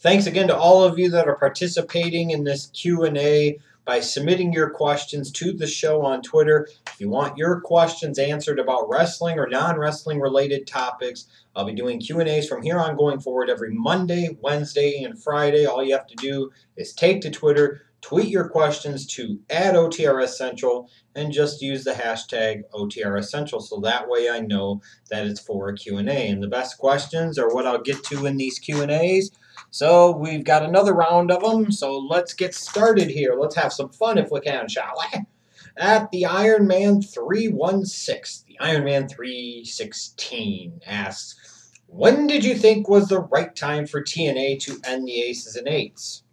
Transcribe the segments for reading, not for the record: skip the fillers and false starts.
Thanks again to all of you that are participating in this Q&A by submitting your questions to the show on Twitter. If you want your questions answered about wrestling or non-wrestling related topics, I'll be doing Q&As from here on going forward every Monday, Wednesday, and Friday. All you have to do is take to Twitter, tweet your questions to @OTRSCentral, and just use the hashtag OTRSCentral, so that way I know that it's for a Q&A. And the best questions are what I'll get to in these Q&As. So we've got another round of them, so let's get started here. Let's have some fun if we can, shall we? At the Iron Man 316, the Iron Man 316 asks, when did you think was the right time for TNA to end the Aces and Eights?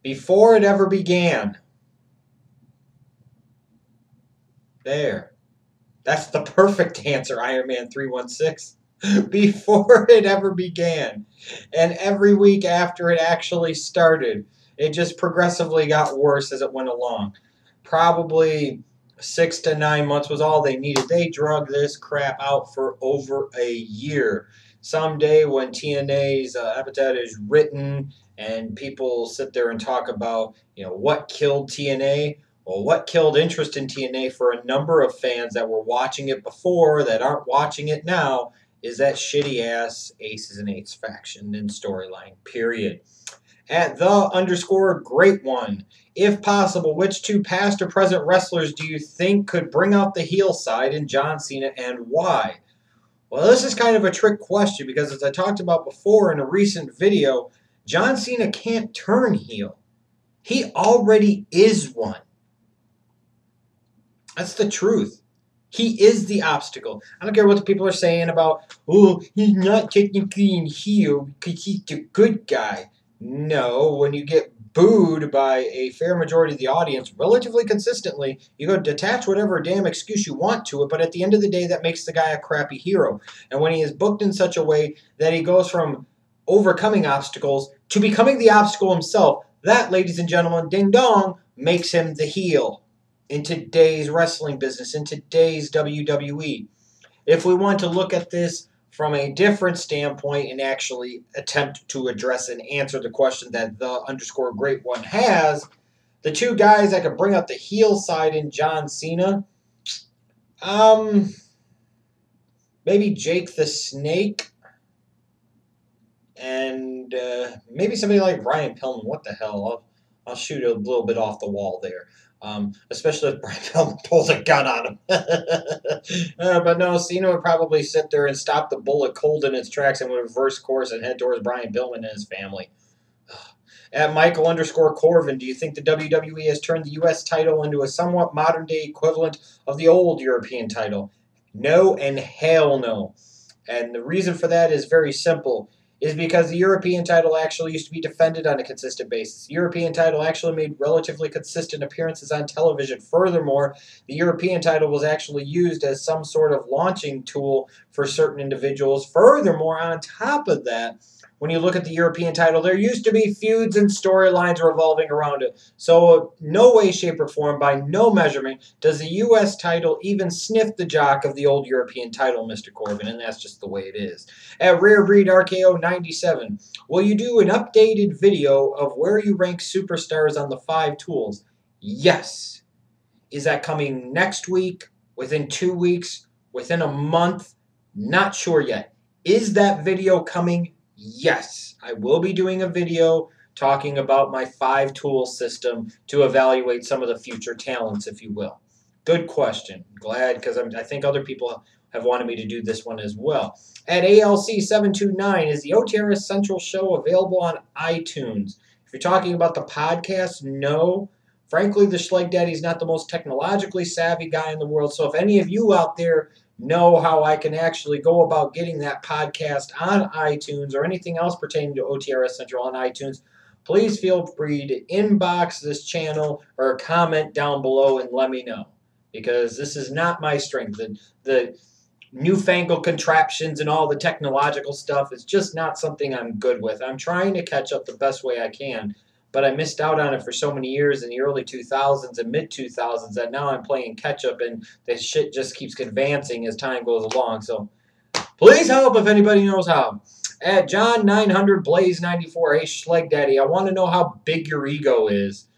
Before it ever began. There. That's the perfect answer, Iron Man 316. Before it ever began. And every week after it actually started, it just progressively got worse as it went along. Probably 6 to 9 months was all they needed. They drug this crap out for over a year. Someday when TNA's epitaph is written and people sit there and talk about, what killed TNA, well, what killed interest in TNA for a number of fans that were watching it before that aren't watching it now is that shitty-ass Aces and Eights faction and storyline, period. At @the_great1, if possible, which two past or present wrestlers do you think could bring out the heel side in John Cena and why? Well, this is kind of a trick question because as I talked about before in a recent video, John Cena can't turn heel. He already is one. That's the truth. He is the obstacle. I don't care what the people are saying about, oh, he's not technically in heel because he's the good guy. No, when you get booed by a fair majority of the audience relatively consistently, you go detach whatever damn excuse you want to it, but at the end of the day, that makes the guy a crappy hero. And when he is booked in such a way that he goes from overcoming obstacles to becoming the obstacle himself, that, ladies and gentlemen, ding dong, makes him the heel in today's wrestling business, in today's WWE. If we want to look at this from a different standpoint and actually attempt to address and answer the question that @the_great1 has, the two guys that could bring out the heel side in John Cena, maybe Jake the Snake, and maybe somebody like Brian Pillman. What the hell? I'll shoot a little bit off the wall there. Especially if Brian Pillman pulls a gun on him. But no, Cena would probably sit there and stop the bullet cold in its tracks and would reverse course and head towards Brian Pillman and his family. At Michael_Corvin, do you think the WWE has turned the U.S. title into a somewhat modern-day equivalent of the old European title? No and hell no. And the reason for that is very simple. Is because the European title actually used to be defended on a consistent basis. The European title actually made relatively consistent appearances on television. Furthermore, the European title was actually used as some sort of launching tool for certain individuals. Furthermore, on top of that, when you look at the European title, there used to be feuds and storylines revolving around it. So no way, shape, or form, by no measurement, does the U.S. title even sniff the jock of the old European title, Mr. Corbin, and that's just the way it is. At Rare Breed RKO 97, will you do an updated video of where you rank superstars on the 5 tools? Yes. Is that coming next week, within 2 weeks, within a month? Not sure yet. Is that video coming? Yes, I will be doing a video talking about my 5-tool system to evaluate some of the future talents, if you will. Good question. Glad, because I think other people have wanted me to do this one as well. At ALC729, is the OTRSCentral show available on iTunes? If you're talking about the podcast, no. Frankly, the Schleg Daddy's not the most technologically savvy guy in the world, so if any of you out there know how I can actually go about getting that podcast on iTunes or anything else pertaining to OTRSCentral on iTunes, please feel free to inbox this channel or comment down below and let me know. Because this is not my strength. The newfangled contraptions and all the technological stuff is just not something I'm good with. I'm trying to catch up the best way I can. But I missed out on it for so many years in the early 2000s and mid-2000s that now I'm playing catch-up and this shit just keeps advancing as time goes along. So please help if anybody knows how. At John 900 Blaze 94, hey Schleg Daddy, I want to know how big your ego is.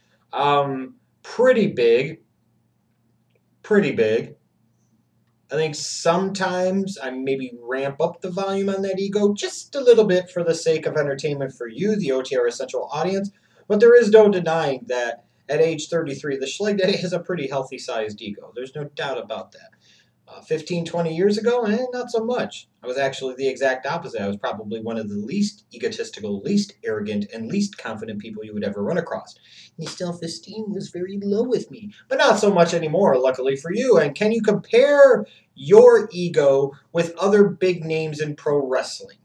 Pretty big. Pretty big. I think sometimes I maybe ramp up the volume on that ego just a little bit for the sake of entertainment for you, the OTRSCentral audience. But there is no denying that at age 33, the Schleg Daddy has a pretty healthy sized ego. There's no doubt about that. 15, 20 years ago, not so much. I was actually the exact opposite. I was probably one of the least egotistical, least arrogant, and least confident people you would ever run across. My self-esteem was very low with me, but not so much anymore, luckily for you. And can you compare your ego with other big names in pro wrestling?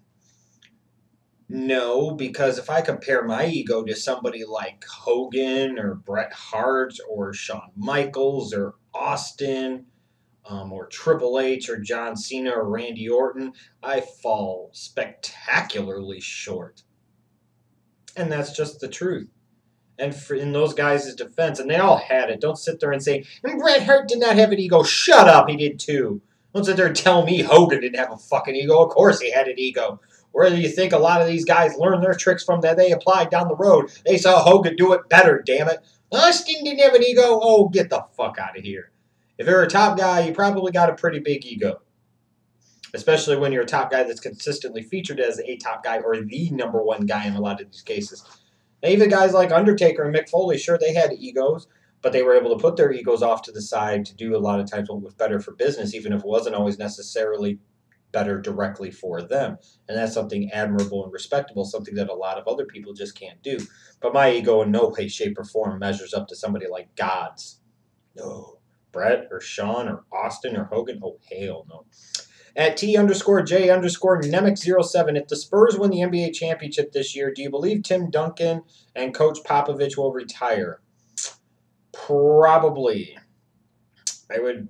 No, because if I compare my ego to somebody like Hogan or Bret Hart or Shawn Michaels or Austin, or Triple H or John Cena or Randy Orton, I fall spectacularly short. And that's just the truth. And in those guys' defense, and they all had it. Don't sit there and say, and Bret Hart did not have an ego. Shut up, he did too. Don't sit there and tell me Hogan didn't have a fucking ego. Of course he had an ego. Where do you think a lot of these guys learned their tricks from that they applied down the road? They saw Hogan do it better, damn it. Austin didn't have an ego. Oh, get the fuck out of here. If you're a top guy, you probably got a pretty big ego. Especially when you're a top guy that's consistently featured as a top guy or the number one guy in a lot of these cases. And even guys like Undertaker and Mick Foley, sure, they had egos, but they were able to put their egos off to the side to do a lot of times what was better for business, even if it wasn't always necessarily better directly for them. And that's something admirable and respectable, something that a lot of other people just can't do. But my ego in no way, shape, or form measures up to somebody like God's. No. Brett or Sean or Austin or Hogan? Oh, hell no. At T_J_Nemec07, if the Spurs win the NBA championship this year, do you believe Tim Duncan and Coach Popovich will retire? Probably. I would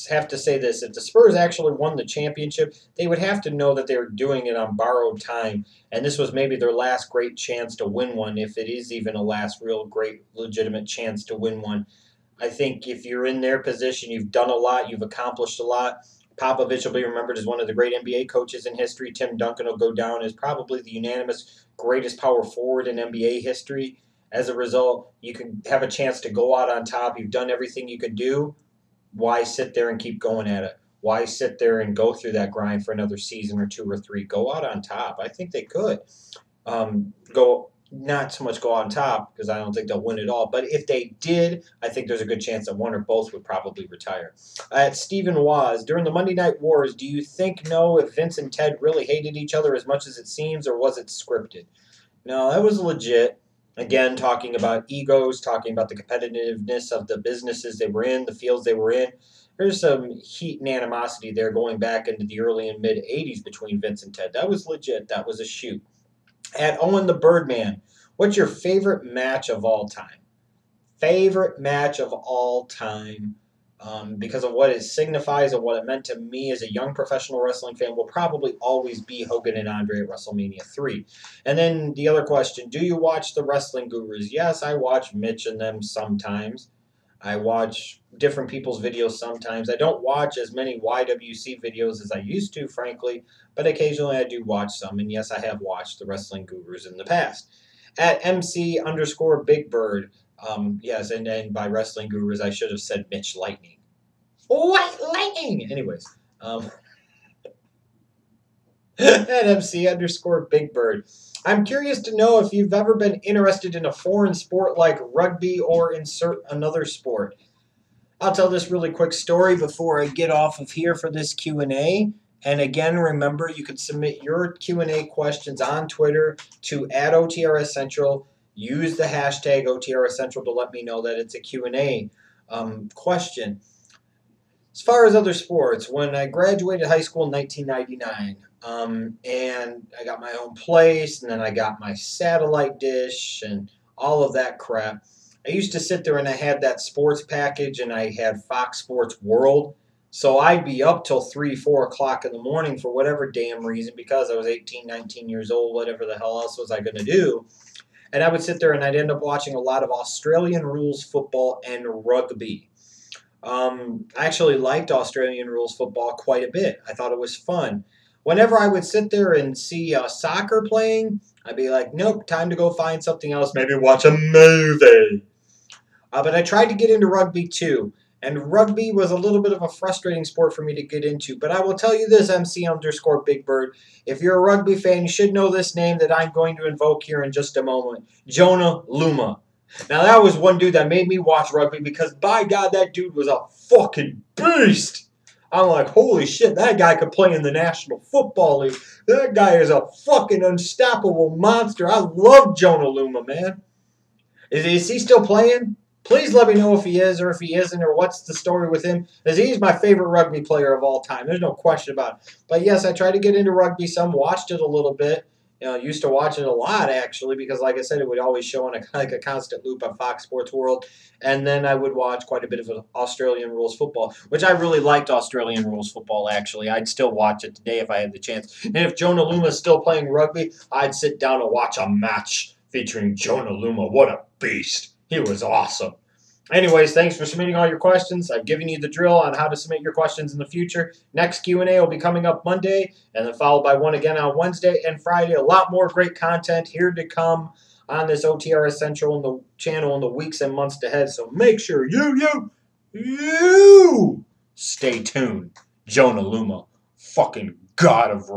have to say this. If the Spurs actually won the championship, they would have to know that they were doing it on borrowed time, and this was maybe their last great chance to win one, if it is even a last real great legitimate chance to win one. I think if you're in their position, you've done a lot, you've accomplished a lot. Popovich will be remembered as one of the great NBA coaches in history. Tim Duncan will go down as probably the unanimous greatest power forward in NBA history. As a result, you can have a chance to go out on top. You've done everything you could do. Why sit there and keep going at it? Why sit there and go through that grind for another season or two or three? Go out on top. I think they could. Not so much go on top because I don't think they'll win it all. But if they did, I think there's a good chance that one or both would probably retire. At Stephen Waz, during the Monday Night Wars, do you know if Vince and Ted really hated each other as much as it seems, or was it scripted? No, that was legit. Again, talking about egos, talking about the competitiveness of the businesses they were in, the fields they were in. There's some heat and animosity there going back into the early and mid 80s between Vince and Ted. That was legit. That was a shoot. At Owen the Birdman, what's your favorite match of all time? Favorite match of all time, because of what it signifies and what it meant to me as a young professional wrestling fan, will probably always be Hogan and Andre at WrestleMania 3. And then the other question, do you watch the Wrestling Gurus? Yes, I watch Mitch and them sometimes. I watch different people's videos sometimes. I don't watch as many YWC videos as I used to, frankly, but occasionally I do watch some. And yes, I have watched the Wrestling Gurus in the past. At MC_Big Bird, yes, and by Wrestling Gurus, I should have said Mitch Lightning. White Lightning! Anyways, at MC_Big Bird. I'm curious to know if you've ever been interested in a foreign sport like rugby or insert another sport. I'll tell this really quick story before I get off of here for this Q&A. And again, remember, you can submit your Q&A questions on Twitter to @OTRSCentral. Use the hashtag OTRSCentral to let me know that it's a Q&A question. As far as other sports, when I graduated high school in 1999, and I got my own place, and then I got my satellite dish and all of that crap, I used to sit there and I had that sports package, and I had Fox Sports World. So I'd be up till 3, 4 o'clock in the morning for whatever damn reason, because I was 18, 19 years old, whatever the hell else was I going to do. And I would sit there and I'd end up watching a lot of Australian rules football and rugby. I actually liked Australian rules football quite a bit. I thought it was fun. whenever I would sit there and see soccer playing, I'd be like, nope, time to go find something else. Maybe watch a movie. But I tried to get into rugby too. And rugby was a little bit of a frustrating sport for me to get into. But I will tell you this, MC_Big Bird. If you're a rugby fan, you should know this name that I'm going to invoke here in just a moment. Jonah Luma. Now, that was one dude that made me watch rugby because, by God, that dude was a fucking beast. I'm like, holy shit, that guy could play in the National Football League. That guy is a fucking unstoppable monster. I love Jonah Luma, man. Is he still playing? Please let me know if he is or if he isn't or what's the story with him. Because he's my favorite rugby player of all time. There's no question about it. But yes, I tried to get into rugby some, watched it a little bit. Used to watch it a lot, actually, because like I said, it would always show on a constant loop on Fox Sports World. And then I would watch quite a bit of Australian rules football, which I really liked Australian rules football, actually. I'd still watch it today if I had the chance. And if Jonah Luma is still playing rugby, I'd sit down and watch a match featuring Jonah Luma. What a beast. He was awesome. Anyways, thanks for submitting all your questions. I've given you the drill on how to submit your questions in the future. Next Q&A will be coming up Monday, and then followed by one again on Wednesday and Friday. A lot more great content here to come on this OTRS Central and the channel in the weeks and months ahead. So make sure you stay tuned. Jonah Luma, fucking god of